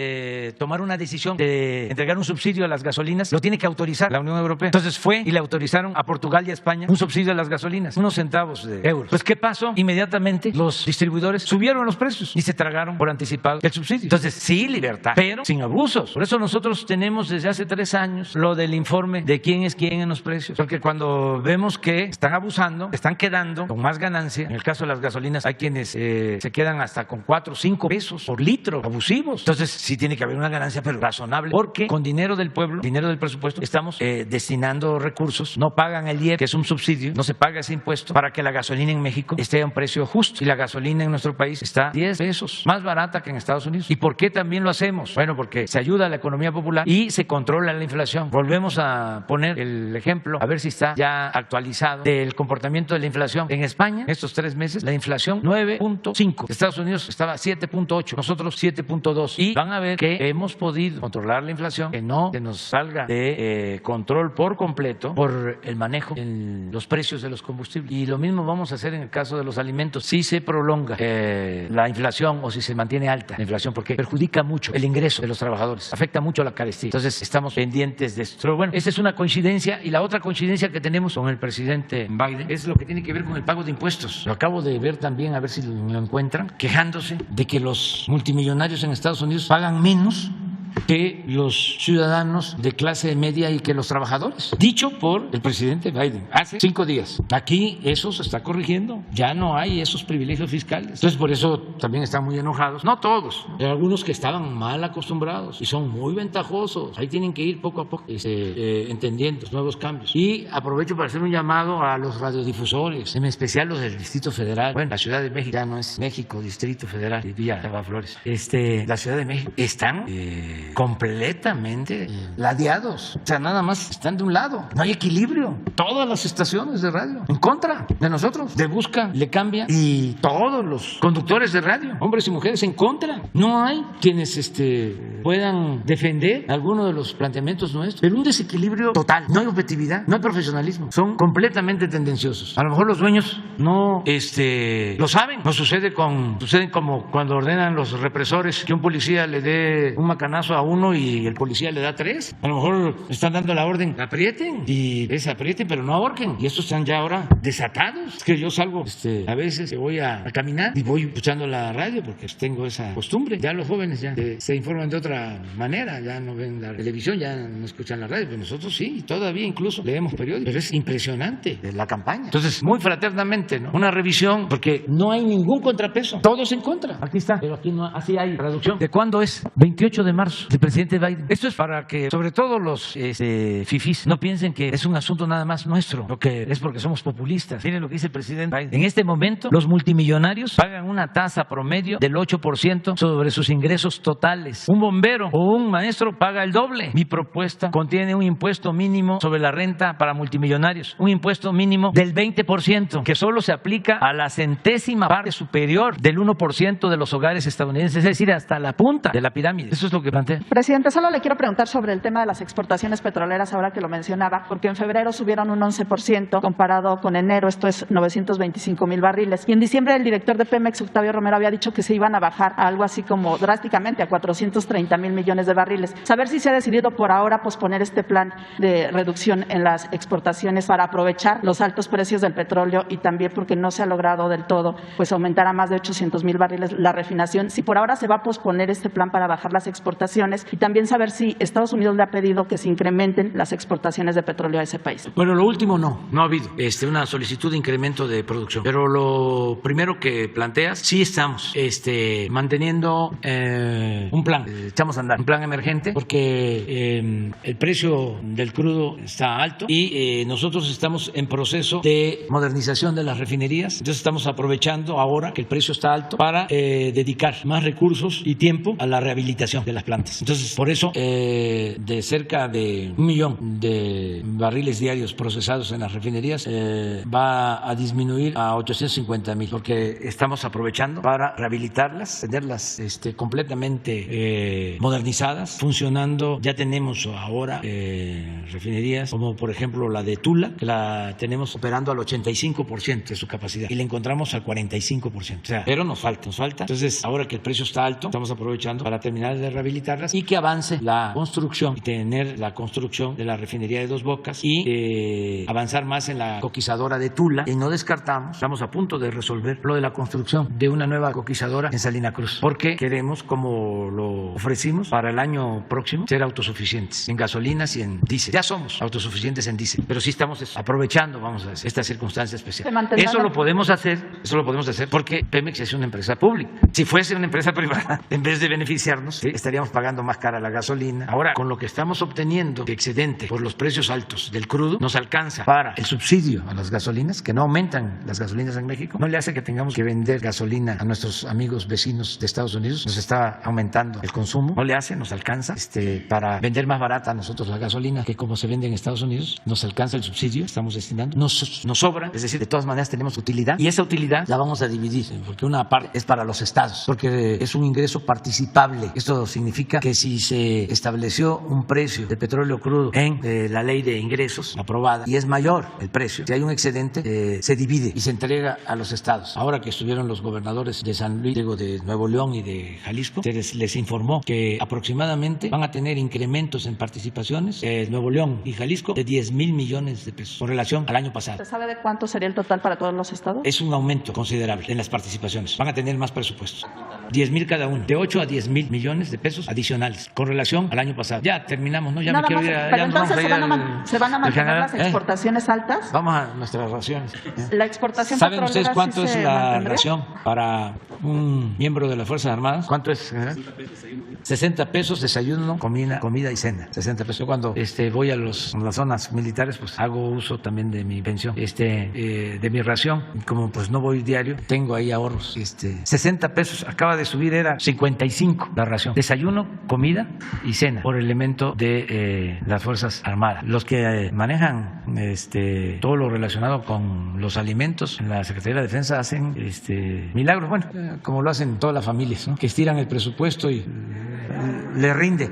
Speaker 2: tomar una decisión de entregar un subsidio a las gasolinas lo tiene que autorizar la Unión Europea. Entonces fue y le autorizaron a Portugal y a España un subsidio a las gasolinas, unos centavos de euros. Pues ¿qué pasó? Inmediatamente los distribuidores subieron los precios y se tragaron por anticipado el subsidio. Entonces sí, libertad, pero sin abusos. Por eso nosotros tenemos desde hace 3 años lo del informe de quién es quién en los precios, porque cuando vemos que están abusando, están quedando con más ganancia. En el caso de las gasolinas hay quienes se quedan hasta con 4 o 5 pesos por litro, abusivos. Entonces sí tiene que haber una ganancia, pero razonable, porque con dinero del pueblo, dinero del presupuesto, estamos destinando recursos recursos, no pagan el IEPS, que es un subsidio, no se paga ese impuesto para que la gasolina en México esté a un precio justo. Y la gasolina en nuestro país está 10 pesos más barata que en Estados Unidos. ¿Y por qué también lo hacemos? Bueno, porque se ayuda a la economía popular y se controla la inflación. Volvemos a poner el ejemplo, a ver si está ya actualizado, del comportamiento de la inflación. En España, estos 3 meses, la inflación 9.5. Estados Unidos estaba 7.8, nosotros 7.2. Y van a ver que hemos podido controlar la inflación, que no se nos salga de control por completo por el manejo en los precios de los combustibles. Y lo mismo vamos a hacer en el caso de los alimentos. Si se prolonga la inflación o si se mantiene alta la inflación, porque perjudica mucho el ingreso de los trabajadores, afecta mucho la carestía. Entonces estamos pendientes de esto. Pero bueno, esa es una coincidencia, y la otra coincidencia que tenemos con el presidente Biden es lo que tiene que ver con el pago de impuestos. Lo acabo de ver también, a ver si lo encuentran, quejándose de que los multimillonarios en Estados Unidos pagan menos que los ciudadanos de clase media y que los trabajadores. Dicho por el presidente Biden hace 5 días. Aquí eso se está corrigiendo. Ya no hay esos privilegios fiscales. Entonces por eso también están muy enojados. No todos, pero algunos que estaban mal acostumbrados y son muy ventajosos. Ahí tienen que ir poco a poco entendiendo los nuevos cambios. Y aprovecho para hacer un llamado a los radiodifusores, en especial los del Distrito Federal. Bueno, la Ciudad de México ya no es México, Distrito Federal, vía Flores. La Ciudad de México están completamente ladeados, o sea, nada más están de un lado, no hay equilibrio. Todas las estaciones de radio en contra de nosotros, de Busca, Le Cambia, y todos los conductores de radio, hombres y mujeres, en contra. No hay quienes puedan defender alguno de los planteamientos nuestros, pero un desequilibrio total, no hay objetividad, no hay profesionalismo, son completamente tendenciosos. A lo mejor los dueños no lo saben, no suceden como cuando ordenan los represores que un policía le dé un macanazo a uno y el policía le da 3. A lo mejor están dando la orden, aprieten, y aprieten, pero no ahorquen. Y estos están ya ahora desatados. Es que yo salgo a veces, voy a caminar y voy escuchando la radio porque tengo esa costumbre. Ya los jóvenes ya se informan de otra manera, ya no ven la televisión, ya no escuchan la radio, pero nosotros sí, todavía incluso leemos periódicos. Pero es impresionante la campaña. Entonces, muy fraternamente, ¿no? Una revisión, porque no hay ningún contrapeso, todos en contra. Aquí está, pero aquí no, así hay traducción. ¿De cuándo es? 28 de marzo. Del presidente Biden. Esto es para que, sobre todo los fifís, no piensen que es un asunto nada más nuestro, lo que es porque somos populistas. Miren lo que dice el presidente Biden. En este momento, los multimillonarios pagan una tasa promedio del 8% sobre sus ingresos totales. Un bombero o un maestro paga el doble. Mi propuesta contiene un impuesto mínimo sobre la renta para multimillonarios, un impuesto mínimo del 20%, que solo se aplica a la centésima parte superior del 1% de los hogares estadounidenses, es decir, hasta la punta de la pirámide. Eso es lo que plantea.
Speaker 9: Presidente, solo le quiero preguntar sobre el tema de las exportaciones petroleras, ahora que lo mencionaba, porque en febrero subieron un 11% comparado con enero, esto es 925,000 barriles. Y en diciembre el director de Pemex, Octavio Romero, había dicho que se iban a bajar a algo así como drásticamente a 430,000 millones de barriles. Saber si se ha decidido por ahora posponer este plan de reducción en las exportaciones para aprovechar los altos precios del petróleo, y también porque no se ha logrado del todo pues aumentar a más de 800,000 barriles la refinación. Si por ahora se va a posponer este plan para bajar las exportaciones, y también saber si Estados Unidos le ha pedido que se incrementen las exportaciones de petróleo a ese país.
Speaker 2: Bueno, lo último no ha habido una solicitud de incremento de producción, pero lo primero que planteas, sí estamos manteniendo un plan, echamos a andar un plan emergente, porque el precio del crudo está alto y nosotros estamos en proceso de modernización de las refinerías. Entonces estamos aprovechando ahora que el precio está alto para dedicar más recursos y tiempo a la rehabilitación de las plantas. Entonces, por eso, de cerca de 1 millón de barriles diarios procesados en las refinerías, va a disminuir a 850,000, porque estamos aprovechando para rehabilitarlas, tenerlas completamente modernizadas, funcionando. Ya tenemos ahora refinerías como por ejemplo la de Tula, que la tenemos operando al 85% de su capacidad y la encontramos al 45%. O sea, pero nos falta. Entonces, ahora que el precio está alto, estamos aprovechando para terminar de rehabilitarlas y que avance la construcción y tener la construcción de la refinería de Dos Bocas y avanzar más en la coquizadora de Tula. Y no descartamos, estamos a punto de resolver lo de la construcción de una nueva coquizadora en Salina Cruz, porque queremos, como lo ofrecimos para el año próximo, ser autosuficientes en gasolinas y en diésel. Ya somos autosuficientes en diésel, pero sí estamos aprovechando, vamos a decir, esta circunstancia especial. Eso lo podemos hacer porque Pemex es una empresa pública. Si fuese una empresa privada, en vez de beneficiarnos, estaríamos pagando pagando más cara la gasolina. Ahora, con lo que estamos obteniendo de excedente por los precios altos del crudo, nos alcanza para el subsidio a las gasolinas, que no aumentan las gasolinas en México, no le hace que tengamos que vender gasolina a nuestros amigos vecinos de Estados Unidos, nos está aumentando el consumo, no le hace, nos alcanza para vender más barata a nosotros la gasolina que como se vende en Estados Unidos, nos alcanza el subsidio, estamos destinando, nos sobra, es decir, de todas maneras tenemos utilidad y esa utilidad la vamos a dividir, porque una parte es para los estados, porque es un ingreso participable. Esto significa que si se estableció un precio de petróleo crudo en la ley de ingresos aprobada y es mayor el precio, si hay un excedente, se divide y se entrega a los estados. Ahora que estuvieron los gobernadores de San Luis, de Nuevo León y de Jalisco, se les informó que aproximadamente van a tener incrementos en participaciones Nuevo León y Jalisco de 10,000 millones de pesos con relación al año pasado.
Speaker 9: ¿Se sabe de cuánto sería el total para todos los estados?
Speaker 2: Es un aumento considerable en las participaciones. Van a tener más presupuestos. 10,000 cada uno, de 8 a 10,000 millones de pesos adicionales con relación al año pasado. Ya terminamos, ¿no? Ya
Speaker 9: Nada
Speaker 2: me quiero
Speaker 9: más,
Speaker 2: ir a,
Speaker 9: pero
Speaker 2: ya
Speaker 9: entonces se van a mantener
Speaker 2: general,
Speaker 9: las exportaciones altas.
Speaker 2: Vamos a nuestras raciones.
Speaker 9: La exportación
Speaker 2: ¿Saben
Speaker 9: petrolera
Speaker 2: ustedes cuánto
Speaker 9: sí
Speaker 2: es
Speaker 9: se
Speaker 2: la
Speaker 9: mantendría?
Speaker 2: ración para un miembro de las Fuerzas Armadas? ¿Cuánto es, general? 60 pesos desayuno, comida y cena. 60 pesos. Yo cuando voy a las zonas militares, pues hago uso también de mi pensión, de mi ración. Como pues no voy diario, tengo ahí ahorros. 60 pesos, acaba de subir, era 55 la ración. Desayuno, comida y cena por elemento de las Fuerzas Armadas. Los que manejan todo lo relacionado con los alimentos en la Secretaría de Defensa hacen milagros, bueno, como lo hacen todas las familias, ¿no? Que estiran el presupuesto y le rinde,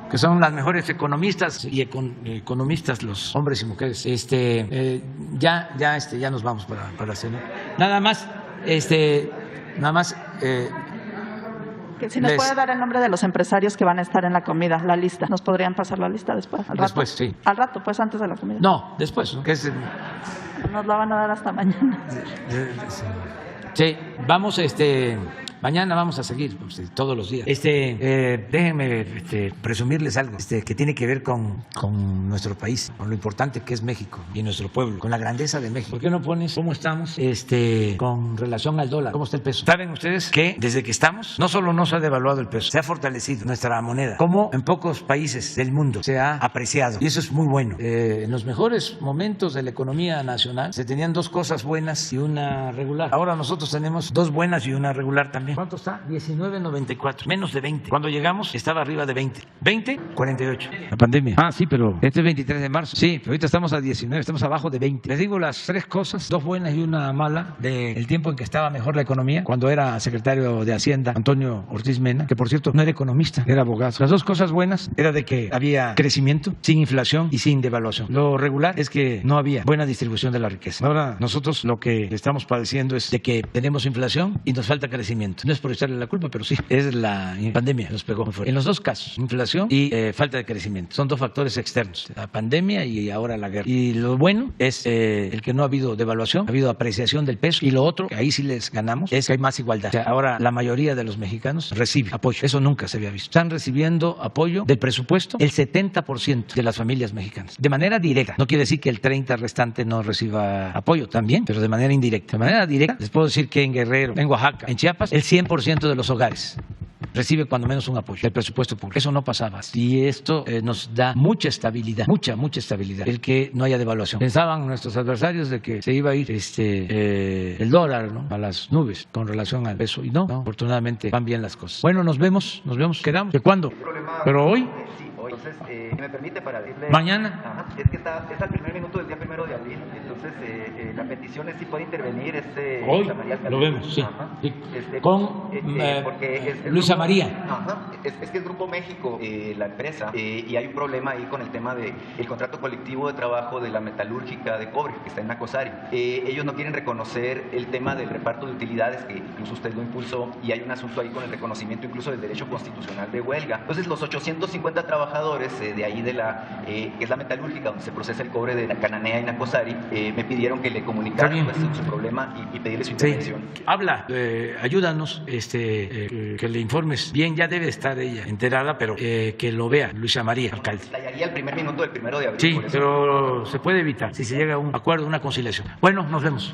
Speaker 2: que son las mejores economistas y economistas los hombres y mujeres. Ya nos vamos para la cena. Nada más
Speaker 9: que si nos puede dar el nombre de los empresarios que van a estar en la comida, la lista. ¿Nos podrían pasar la lista después?
Speaker 2: Después, sí.
Speaker 9: Al rato, pues antes de la comida.
Speaker 2: No, después, ¿no?
Speaker 9: Nos la van a dar hasta mañana.
Speaker 2: Sí, vamos, mañana vamos a seguir todos los días. Déjenme presumirles algo que tiene que ver con nuestro país, con lo importante que es México y nuestro pueblo, con la grandeza de México. ¿Por qué no pones cómo estamos con relación al dólar? ¿Cómo está el peso? ¿Saben ustedes que desde que estamos, no solo no se ha devaluado el peso, se ha fortalecido nuestra moneda, como en pocos países del mundo se ha apreciado? Y eso es muy bueno. En los mejores momentos de la economía nacional se tenían dos cosas buenas y una regular. Ahora nosotros tenemos dos buenas y una regular también. ¿Cuánto está? 19.94, menos de 20. Cuando llegamos estaba arriba de 20. 20.48. La pandemia. Ah, sí, pero este es 23 de marzo. Sí, pero ahorita estamos a 19, estamos abajo de 20. Les digo las tres cosas, dos buenas y una mala, del tiempo en que estaba mejor la economía, cuando era secretario de Hacienda Antonio Ortiz Mena, que por cierto no era economista, era abogado. Las dos cosas buenas era de que había crecimiento, sin inflación y sin devaluación. Lo regular es que no había buena distribución de la riqueza. Ahora nosotros lo que estamos padeciendo es de que tenemos inflación y nos falta crecimiento. No es por echarle la culpa, pero sí, es la pandemia nos pegó muy fuerte. En los dos casos, inflación y falta de crecimiento. Son dos factores externos, la pandemia y ahora la guerra. Y lo bueno es el que no ha habido devaluación, ha habido apreciación del peso. Y lo otro, que ahí sí les ganamos, es que hay más igualdad. O sea, ahora la mayoría de los mexicanos recibe apoyo. Eso nunca se había visto. Están recibiendo apoyo del presupuesto el 70% de las familias mexicanas. De manera directa. No quiere decir que el 30% restante no reciba apoyo también, pero de manera indirecta. De manera directa, les puedo decir que en Guerrero, en Oaxaca, en Chiapas, el 100% de los hogares recibe cuando menos un apoyo del presupuesto público. Eso no pasaba. Y esto nos da mucha estabilidad, mucha estabilidad, el que no haya devaluación. Pensaban nuestros adversarios de que se iba a ir el dólar, ¿no?, a las nubes con relación al peso. Y no, afortunadamente van bien las cosas. Bueno, nos vemos, quedamos. ¿De cuándo? ¿Pero hoy?
Speaker 11: Sí, hoy. Entonces, me permite para decirle...
Speaker 2: ¿Mañana?
Speaker 11: Ajá, es que está al primer minuto del día 1 de abril. Entonces, la petición es si puede intervenir
Speaker 2: hoy lo vemos, sí.
Speaker 11: Ajá.
Speaker 2: Sí. Luisa María.
Speaker 11: Ajá. Es que es Grupo México, la empresa, y hay un problema ahí con el tema del contrato colectivo de trabajo de la metalúrgica de cobre que está en Nacosari. Ellos no quieren reconocer el tema del reparto de utilidades, que incluso usted lo impulsó, y hay un asunto ahí con el reconocimiento incluso del derecho constitucional de huelga. Entonces, los 850 trabajadores de ahí que es la metalúrgica donde se procesa el cobre de la Cananea y Nacosari, me pidieron que le comunicara su problema y pedirle su intervención.
Speaker 2: Sí. Habla, ayúdanos, que le informes bien, ya debe estar ella enterada, pero que lo vea Luisa María, alcalde.
Speaker 11: Estallaría el primer minuto del 1 de abril.
Speaker 2: Sí, pero se puede evitar si se llega a un acuerdo, una conciliación. Bueno, nos vemos.